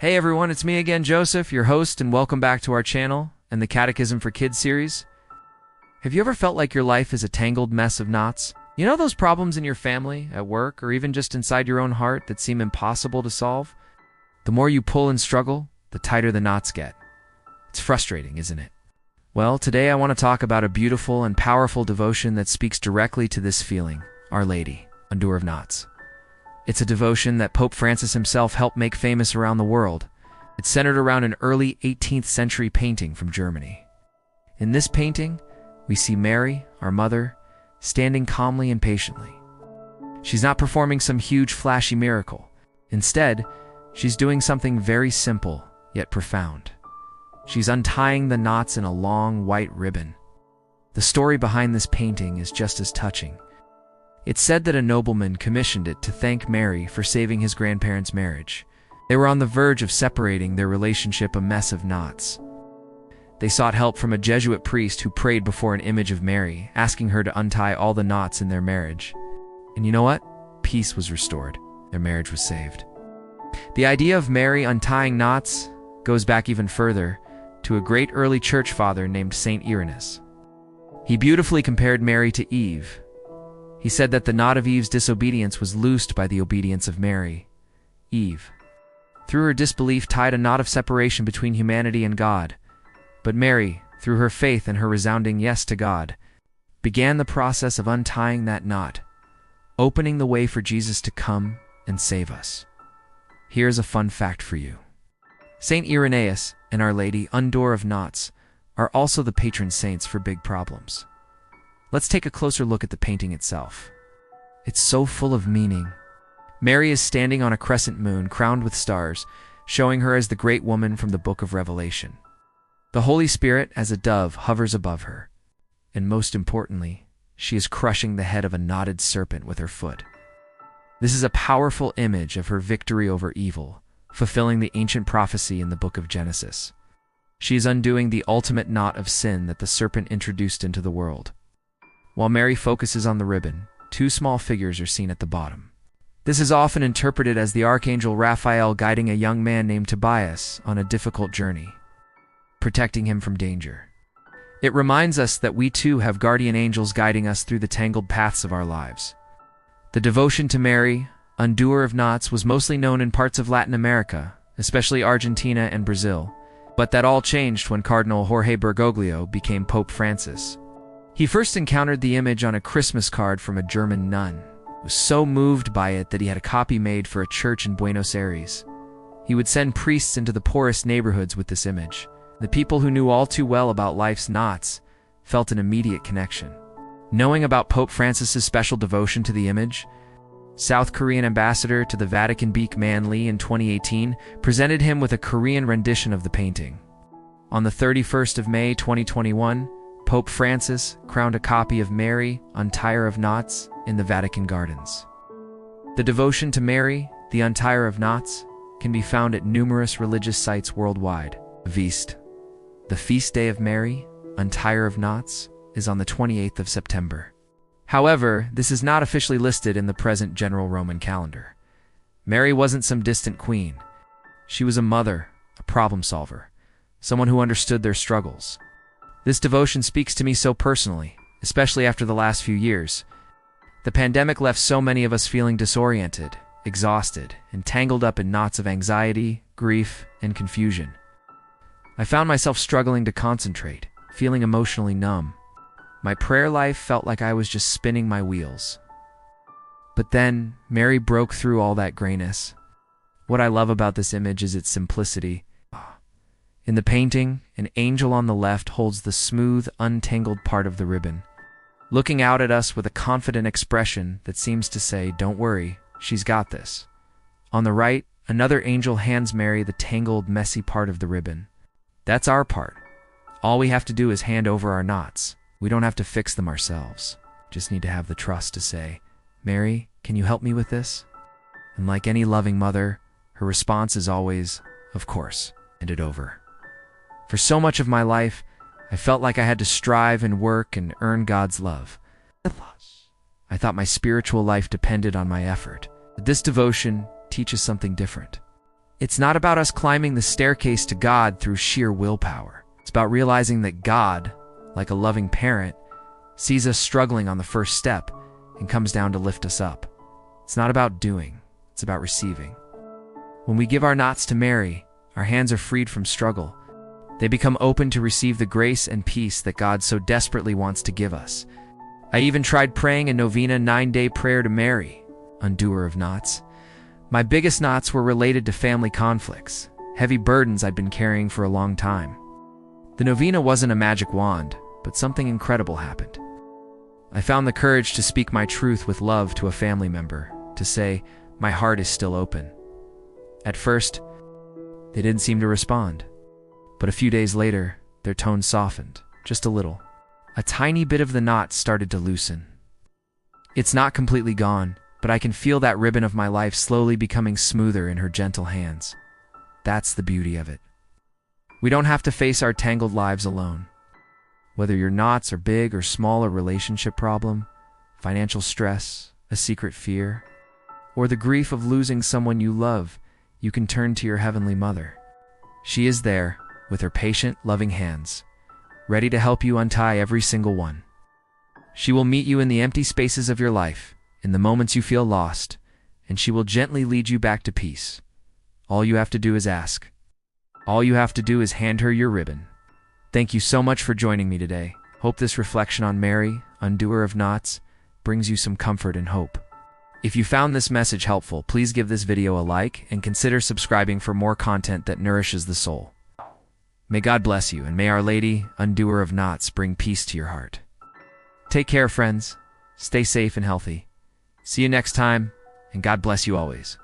Hey everyone, it's me again, Joseph, your host, and welcome back to our channel and the Catechism for Kids series. Have you ever felt like your life is a tangled mess of knots? You know those problems in your family, at work, or even just inside your own heart that seem impossible to solve? The more you pull and struggle, the tighter the knots get. It's frustrating, isn't it? Well, today I want to talk about a beautiful and powerful devotion that speaks directly to this feeling, Our Lady, Undoer of Knots. It's a devotion that Pope Francis himself helped make famous around the world. It's centered around an early 18th century painting from Germany. In this painting, we see Mary, our mother, standing calmly and patiently. She's not performing some huge flashy miracle. Instead, she's doing something very simple yet profound. She's untying the knots in a long white ribbon. The story behind this painting is just as touching. It's said that a nobleman commissioned it to thank Mary for saving his grandparents' marriage. They were on the verge of separating their relationship a mess of knots. They sought help from a Jesuit priest who prayed before an image of Mary, asking her to untie all the knots in their marriage. And you know what? Peace was restored. Their marriage was saved. The idea of Mary untying knots goes back even further to a great early church father named Saint Irenaeus. He beautifully compared Mary to Eve. He said that the knot of Eve's disobedience was loosed by the obedience of Mary. Eve, through her disbelief, tied a knot of separation between humanity and God. But Mary, through her faith and her resounding yes to God, began the process of untying that knot, opening the way for Jesus to come and save us. Here's a fun fact for you. Saint Irenaeus and Our Lady, Undoer of Knots, are also the patron saints for big problems. Let's take a closer look at the painting itself. It's so full of meaning. Mary is standing on a crescent moon crowned with stars, showing her as the great woman from the book of Revelation. The Holy Spirit, as a dove, hovers above her. And most importantly, she is crushing the head of a knotted serpent with her foot. This is a powerful image of her victory over evil, fulfilling the ancient prophecy in the book of Genesis. She is undoing the ultimate knot of sin that the serpent introduced into the world. While Mary focuses on the ribbon, two small figures are seen at the bottom. This is often interpreted as the Archangel Raphael guiding a young man named Tobias on a difficult journey, protecting him from danger. It reminds us that we too have guardian angels guiding us through the tangled paths of our lives. The devotion to Mary, Undoer of Knots, was mostly known in parts of Latin America, especially Argentina and Brazil, but that all changed when Cardinal Jorge Bergoglio became Pope Francis. He first encountered the image on a Christmas card from a German nun. He was so moved by it that he had a copy made for a church in Buenos Aires. He would send priests into the poorest neighborhoods with this image. The people who knew all too well about life's knots felt an immediate connection. Knowing about Pope Francis's special devotion to the image, South Korean ambassador to the Vatican Beek Man Lee in 2018 presented him with a Korean rendition of the painting. On the 31st of May 2021, Pope Francis crowned a copy of Mary, Untier of Knots, in the Vatican Gardens. The devotion to Mary, the Untier of Knots, can be found at numerous religious sites worldwide. Feast. The feast day of Mary, Untier of Knots, is on the 28th of September. However, this is not officially listed in the present general Roman calendar. Mary wasn't some distant queen. She was a mother, a problem solver, someone who understood their struggles. This devotion speaks to me so personally, especially after the last few years. The pandemic left so many of us feeling disoriented, exhausted, and tangled up in knots of anxiety, grief, and confusion. I found myself struggling to concentrate, feeling emotionally numb. My prayer life felt like I was just spinning my wheels. But then, Mary broke through all that grayness. What I love about this image is its simplicity. In the painting, an angel on the left holds the smooth, untangled part of the ribbon, looking out at us with a confident expression that seems to say, "Don't worry, she's got this." On the right, another angel hands Mary the tangled, messy part of the ribbon. That's our part. All we have to do is hand over our knots. We don't have to fix them ourselves. Just need to have the trust to say, "Mary, can you help me with this?" And like any loving mother, her response is always, "Of course," hand it over. For so much of my life, I felt like I had to strive and work and earn God's love. I thought my spiritual life depended on my effort. But this devotion teaches something different. It's not about us climbing the staircase to God through sheer willpower. It's about realizing that God, like a loving parent, sees us struggling on the first step and comes down to lift us up. It's not about doing, it's about receiving. When we give our knots to Mary, our hands are freed from struggle. They become open to receive the grace and peace that God so desperately wants to give us. I even tried praying a novena 9-day prayer to Mary, undoer of knots. My biggest knots were related to family conflicts, heavy burdens I'd been carrying for a long time. The novena wasn't a magic wand, but something incredible happened. I found the courage to speak my truth with love to a family member, to say, my heart is still open. At first, they didn't seem to respond. But a few days later, their tone softened, just a little. A tiny bit of the knot started to loosen. It's not completely gone, but I can feel that ribbon of my life slowly becoming smoother in her gentle hands. That's the beauty of it. We don't have to face our tangled lives alone. Whether your knots are big or small, a relationship problem, financial stress, a secret fear, or the grief of losing someone you love, you can turn to your Heavenly Mother. She is there, with her patient, loving hands, ready to help you untie every single one. She will meet you in the empty spaces of your life, in the moments you feel lost, and she will gently lead you back to peace. All you have to do is ask. All you have to do is hand her your ribbon. Thank you so much for joining me today. Hope this reflection on Mary, undoer of knots, brings you some comfort and hope. If you found this message helpful, please give this video a like and consider subscribing for more content that nourishes the soul. May God bless you, and may Our Lady, undoer of knots, bring peace to your heart. Take care, friends. Stay safe and healthy. See you next time, and God bless you always.